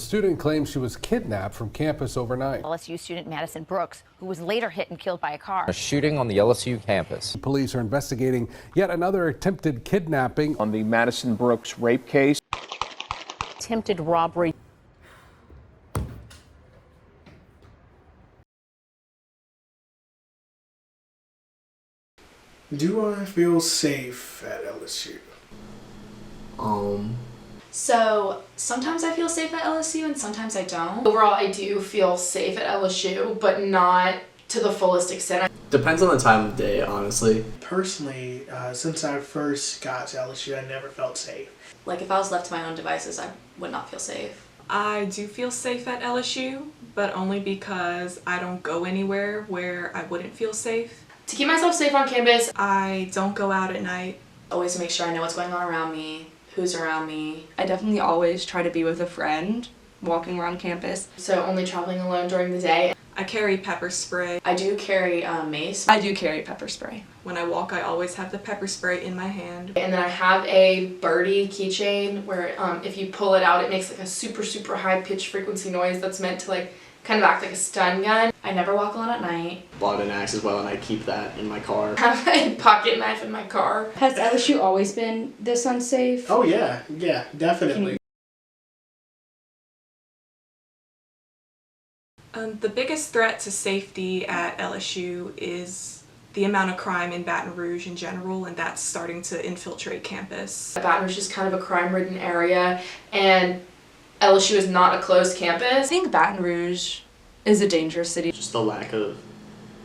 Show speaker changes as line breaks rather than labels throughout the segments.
student claims she was kidnapped from campus overnight.
LSU student Madison Brooks, who was later hit and killed by a car.
A shooting on the LSU campus.
Police are investigating yet another attempted kidnapping
on the Madison Brooks rape case.
Attempted robbery.
Do I feel safe at LSU?
So sometimes I feel safe at LSU and sometimes I don't.
Overall, I do feel safe at LSU, but not to the fullest extent.
Depends on the time of day, honestly.
Personally, since I first got to LSU, I never felt safe.
Like if I was left to my own devices, I would not feel safe.
I do feel safe at LSU, but only because I don't go anywhere where I wouldn't feel safe.
To keep myself safe on campus,
I don't go out at night.
Always make sure I know what's going on around me, who's around me.
I definitely always try to be with a friend walking around campus.
So only traveling alone during the day.
I carry pepper spray.
I do carry mace.
I do carry pepper spray.
When I walk, I always have the pepper spray in my hand.
And then I have a birdie keychain where if you pull it out, it makes like a super, super high pitch frequency noise that's meant to like kind of act like a stun gun.
I never walk alone at night.
Bought an axe as well, and I keep that in my car.
I have a pocket knife in my car.
Has LSU always been this unsafe?
Oh yeah, definitely.
The biggest threat to safety at LSU is the amount of crime in Baton Rouge in general, and that's starting to infiltrate campus.
Baton Rouge is kind of a crime-ridden area, and LSU is not a closed campus.
I think Baton Rouge is a dangerous city.
Just the lack of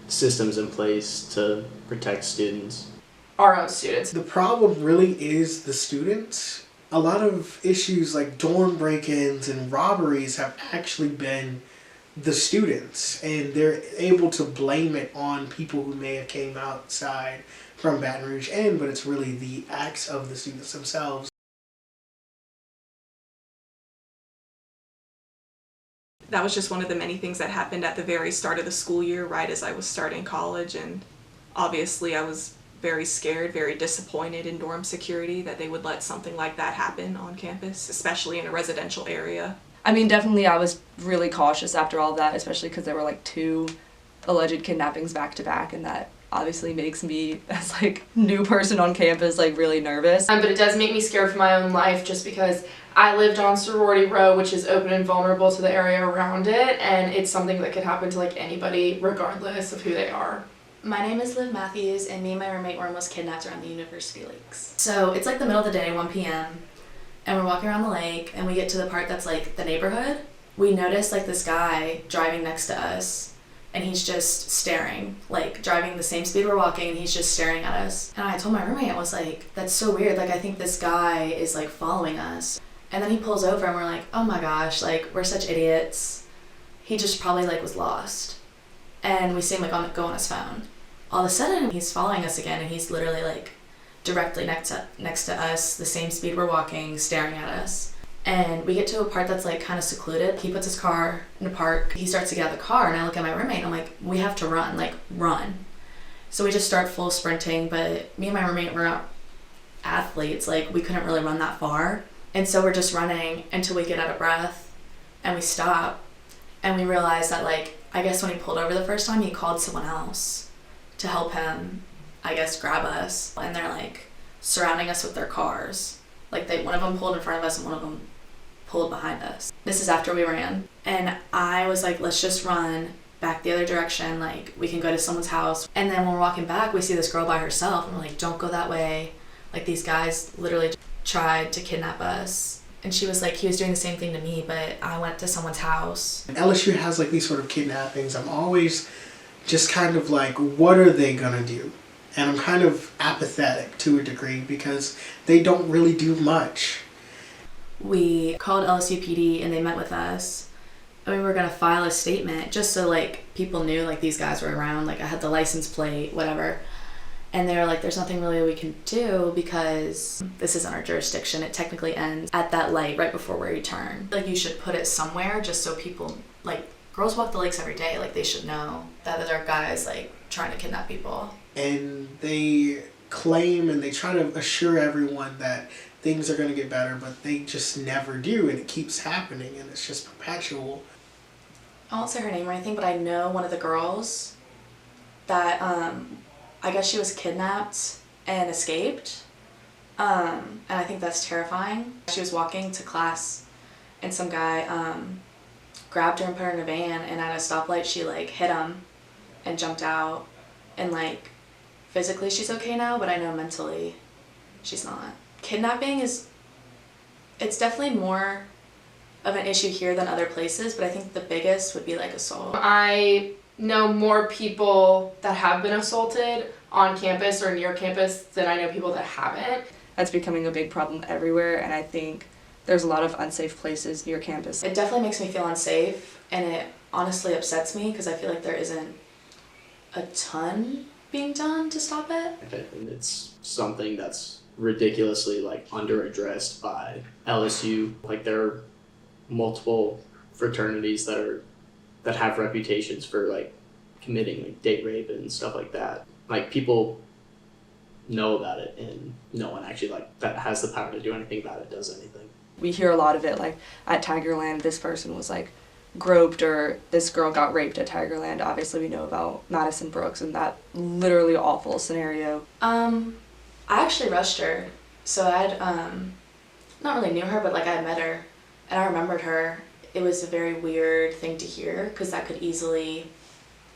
systems in place to protect students.
Our own students.
The problem really is the students. A lot of issues like dorm break-ins and robberies have actually been the students, and they're able to blame it on people who may have came outside from Baton Rouge but it's really the acts of the students themselves.
That was just one of the many things that happened at the very start of the school year, right as I was starting college, and obviously I was very scared, very disappointed in dorm security that they would let something like that happen on campus, especially in a residential area.
I mean, definitely I was really cautious after all that, especially because there were like 2 alleged kidnappings back to back, and that obviously makes me, as like new person on campus, like really nervous.
But it does make me scared for my own life just because I lived on Sorority Row, which is open and vulnerable to the area around it, and it's something that could happen to like anybody regardless of who they are.
My name is Liv Matthews, and me and my roommate were almost kidnapped around the University Lakes. So it's like the middle of the day, 1 p.m. and we're walking around the lake, and we get to the part that's like the neighborhood. We notice like this guy driving next to us, and he's just staring, like driving the same speed we're walking, and he's just staring at us. And I told my roommate, I was like, that's so weird, like I think this guy is like following us. And then he pulls over and we're like, oh my gosh, like we're such idiots. He just probably like was lost. And we see him like go on his phone. All of a sudden he's following us again, and he's literally like directly next to us, the same speed we're walking, staring at us. And we get to a part that's like kind of secluded. He puts his car in a park. He starts to get out of the car, and I look at my roommate and I'm like, we have to run, like run. So we just start full sprinting, but me and my roommate were not athletes, like we couldn't really run that far. And so we're just running until we get out of breath, and we stop, and we realize that like, I guess when he pulled over the first time, he called someone else to help him, I guess, grab us. And they're like surrounding us with their cars. Like one of them pulled in front of us and one of them pulled behind us. This is after we ran. And I was like, let's just run back the other direction. Like we can go to someone's house. And then when we're walking back, we see this girl by herself, and we're like, don't go that way. Like these guys literally tried to kidnap us. And she was like, he was doing the same thing to me, but I went to someone's house.
LSU has like these sort of kidnappings. I'm always just kind of like, what are they gonna do? And I'm kind of apathetic to a degree because they don't really do much.
We called LSU PD and they met with us. And we were gonna file a statement just so like people knew like these guys were around. Like I had the license plate, whatever. And they were like, there's nothing really we can do because this isn't our jurisdiction. It technically ends at that light right before where you turn. Like you should put it somewhere just so people, like girls walk the lakes every day, like they should know that there are guys like trying to kidnap people.
And they claim and they try to assure everyone that things are going to get better, but they just never do, and it keeps happening, and it's just perpetual.
I won't say her name or anything, but I know one of the girls that I guess she was kidnapped and escaped. And I think that's terrifying. She was walking to class and some guy grabbed her and put her in a van, and at a stoplight she like hit him and jumped out, and like physically she's okay now, but I know mentally she's not. Kidnapping it's definitely more of an issue here than other places, but I think the biggest would be like assault.
I know more people that have been assaulted on campus or near campus than I know people that haven't.
That's becoming a big problem everywhere, and I think there's a lot of unsafe places near campus.
It definitely makes me feel unsafe, and it honestly upsets me because I feel like there isn't a ton being done to stop it.
And it's something that's ridiculously like under-addressed by LSU. Like there are multiple fraternities that have reputations for like committing like date rape and stuff like that. Like people know about it, and no one actually like that has the power to do anything about it does anything.
We hear a lot of it, like at Tigerland this person was like groped, or this girl got raped at Tigerland. Obviously we know about Madison Brooks and that literally awful scenario.
I actually rushed her, so I'd not really knew her, but like I had met her and I remembered her. It was a very weird thing to hear because that could easily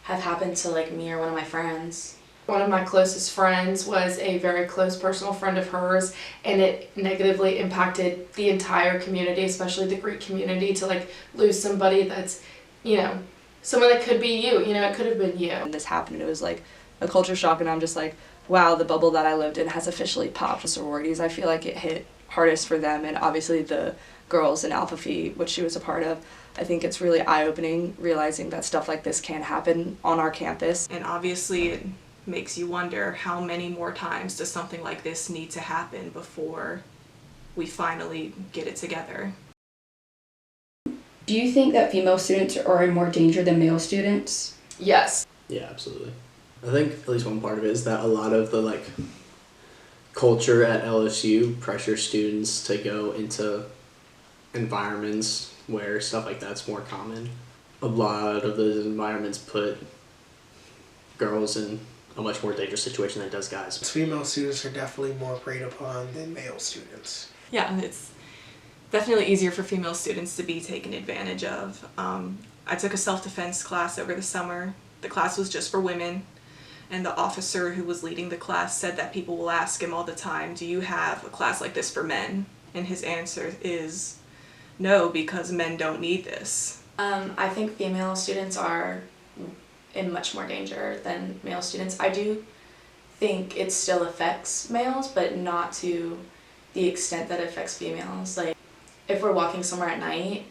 have happened to like me or one of my friends.
One of my closest friends was a very close personal friend of hers, and it negatively impacted the entire community, especially the Greek community, to like lose somebody that's, you know, someone that could be you, it could have been you.
And this happened, it was like a culture shock, and I'm just like, wow, the bubble that I lived in has officially popped. Sororities, I feel like it hit hardest for them, and obviously the girls in Alpha Phi, which she was a part of. I think it's really eye-opening realizing that stuff like this can happen on our campus.
And obviously it makes you wonder how many more times does something like this need to happen before we finally get it together.
Do you think that female students are in more danger than male students?
Yes.
Yeah, absolutely. I think at least one part of it is that a lot of the like culture at LSU pressures students to go into environments where stuff like that's more common. A lot of those environments put girls in a much more dangerous situation than it does guys.
Female students are definitely more preyed upon than male students.
Yeah, and it's definitely easier for female students to be taken advantage of. I took a self-defense class over the summer. The class was just for women, and the officer who was leading the class said that people will ask him all the time, do you have a class like this for men? And his answer is no, because men don't need this.
I think female students are in much more danger than male students. I do think it still affects males, but not to the extent that it affects females. Like, if we're walking somewhere at night,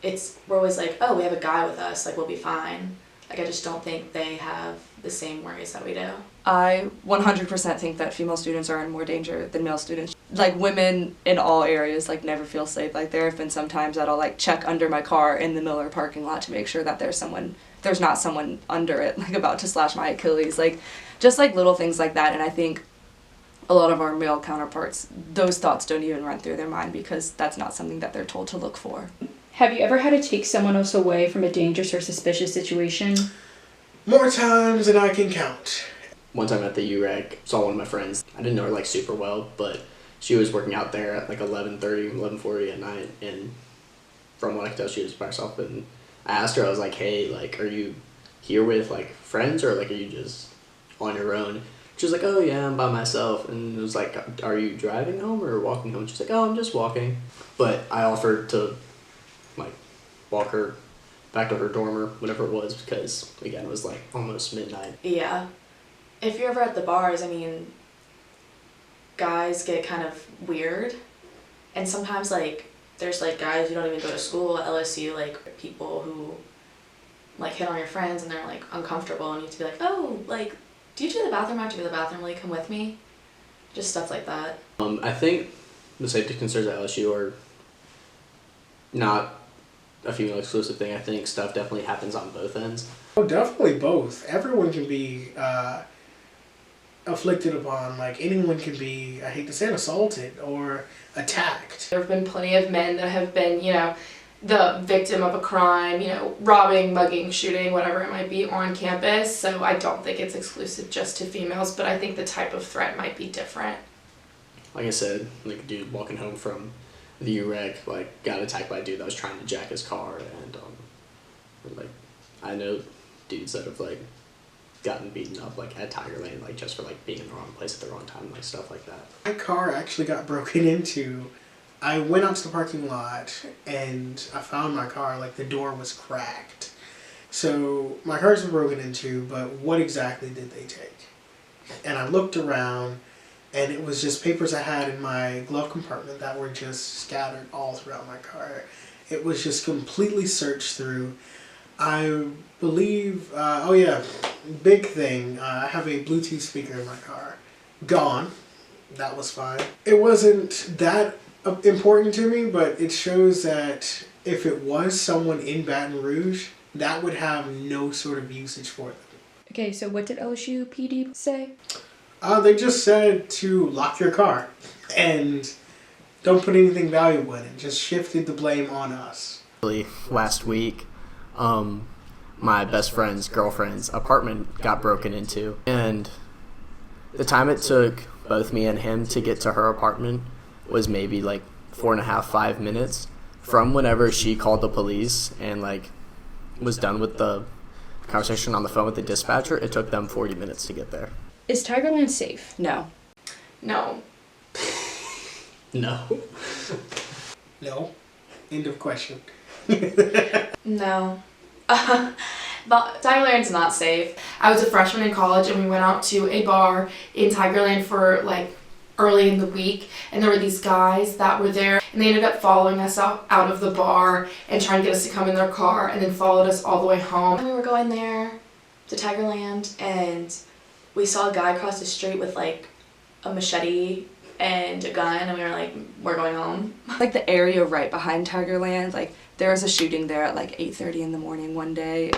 we're always like, oh, we have a guy with us, like, we'll be fine. Like, I just don't think they have the same worries that we do.
I 100% think that female students are in more danger than male students. Like, women in all areas, like, never feel safe. Like, there have been some times that I'll, like, check under my car in the Miller parking lot to make sure that there's not someone under it, like, about to slash my Achilles. Like, just, like, little things like that. And I think a lot of our male counterparts, those thoughts don't even run through their mind because that's not something that they're told to look for.
Have you ever had to take someone else away from a dangerous or suspicious situation?
More times than I can count.
One time at the UREC, saw one of my friends. I didn't know her like super well, but she was working out there at like 11:30, 11:40 at night, and from what I could tell, she was by herself. And I asked her, I was like, hey, like, are you here with like friends, or like are you just on your own? She was like, oh yeah, I'm by myself. And it was like, are you driving home or walking home? She's like, oh, I'm just walking. But I offered to like walk her back to her dorm or whatever it was, because again, it was like almost midnight.
Yeah. If you're ever at the bars, I mean, guys get kind of weird. And sometimes, like, there's, like, guys who don't even go to school at LSU, like, people who, like, hit on your friends and they're, like, uncomfortable, and you have to be like, oh, like, do you go to the bathroom? I have to go to the bathroom. Will you come with me? Just stuff like that.
I think the safety concerns at LSU are not a female exclusive thing. I think stuff definitely happens on both ends.
Oh, definitely both. Everyone can be afflicted upon. Like, anyone can be, I hate to say it, assaulted or attacked.
There have been plenty of men that have been, the victim of a crime, robbing, mugging, shooting, whatever it might be on campus. So I don't think it's exclusive just to females, but I think the type of threat might be different.
Like I said, like a dude walking home from the UREC, like, got attacked by a dude that was trying to jack his car, and like, I know dudes that have like gotten beaten up like at Tiger Lane, like just for like being in the wrong place at the wrong time, like stuff like that.
My car actually got broken into. I went out to the parking lot and I found my car, like the door was cracked. So my car's been broken into, but what exactly did they take? And I looked around and it was just papers I had in my glove compartment that were just scattered all throughout my car. It was just completely searched through. I believe, oh yeah, big thing, I have a Bluetooth speaker in my car. Gone. That was fine. It wasn't that important to me, but it shows that if it was someone in Baton Rouge, that would have no sort of usage for them.
Okay, so what did LSU PD say?
They just said to lock your car and don't put anything valuable in it. Just shifted the blame on us.
Last week, my best friend's girlfriend's apartment got broken into, and the time it took both me and him to get to her apartment was maybe like 4.5, 5 minutes from whenever she called the police and like was done with the conversation on the phone with the dispatcher. It took them 40 minutes to get there.
Is Tigerland safe?
No.
No.
No.
No. End of question.
No. But Tigerland's not safe.
I was a freshman in college and we went out to a bar in Tigerland for like early in the week, and there were these guys that were there and they ended up following us out of the bar and trying to get us to come in their car, and then followed us all the way home.
And we were going there to Tigerland and we saw a guy cross the street with like a machete and a gun, and we were like, we're going home.
Like the area right behind Tigerland, like there was a shooting there at like 8:30 in the morning one day.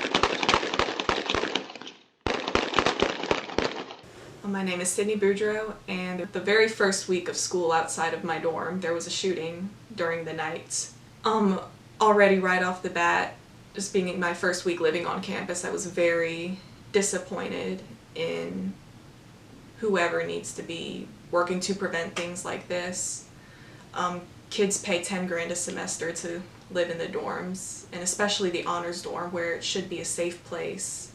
My name is Sydney Boudreau, and the very first week of school outside of my dorm, there was a shooting during the night. Already right off the bat, just being my first week living on campus, I was very disappointed in whoever needs to be working to prevent things like this. Kids pay 10 grand a semester to live in the dorms, and especially the honors dorm where it should be a safe place.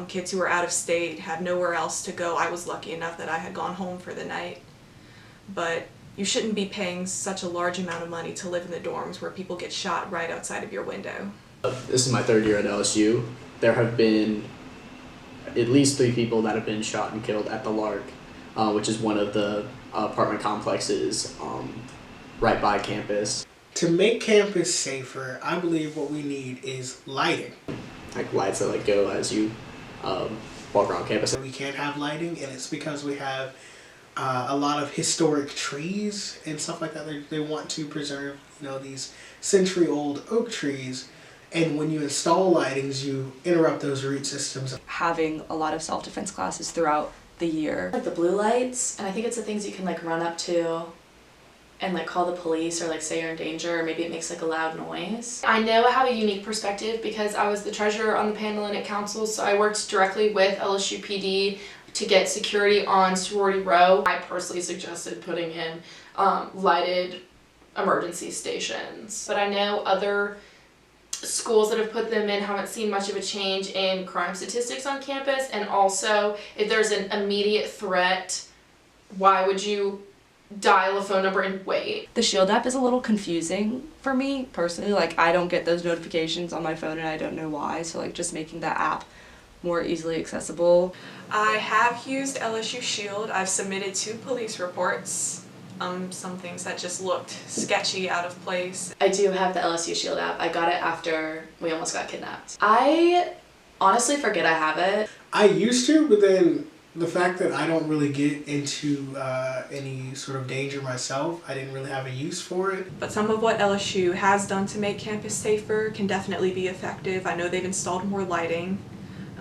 Kids who are out of state have nowhere else to go. I was lucky enough that I had gone home for the night. But you shouldn't be paying such a large amount of money to live in the dorms where people get shot right outside of your window.
This is my third year at LSU. There have been at least 3 people that have been shot and killed at the Lark, which is one of the apartment complexes right by campus.
To make campus safer, I believe what we need is lighting.
Like lights that like go as you walk around campus.
We can't have lighting, and it's because we have a lot of historic trees and stuff like that. They want to preserve, these century-old oak trees. And when you install lightings, you interrupt those root systems.
Having a lot of self-defense classes throughout the year.
Like the blue lights, and I think it's the things you can like run up to and like call the police or like say you're in danger, or maybe it makes like a loud noise.
I know I have a unique perspective because I was the treasurer on the panel and at council, so I worked directly with LSU PD to get security on Sorority Row. I personally suggested putting in lighted emergency stations, but I know other schools that have put them in haven't seen much of a change in crime statistics on campus. And also, if there's an immediate threat, why would you dial a phone number and wait?
The Shield app is a little confusing for me personally. Like I don't get those notifications on my phone and I don't know why. So like just making that app more easily accessible.
I have used LSU Shield. I've submitted 2 police reports. Some things that just looked sketchy, out of place.
I do have the LSU Shield app. I got it after we almost got kidnapped. I honestly forget I have it.
I used to, but then the fact that I don't really get into any sort of danger myself, I didn't really have a use for it.
But some of what LSU has done to make campus safer can definitely be effective. I know they've installed more lighting.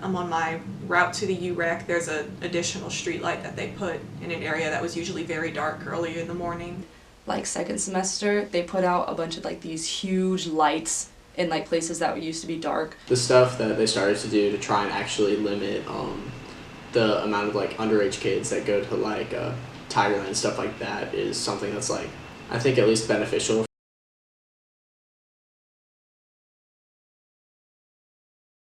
On my route to the UREC, there's an additional street light that they put in an area that was usually very dark early in the morning.
Like second semester, they put out a bunch of like these huge lights in like places that used to be dark.
The stuff that they started to do to try and actually limit the amount of like underage kids that go to like Tigerland and stuff like that is something that's like I think at least beneficial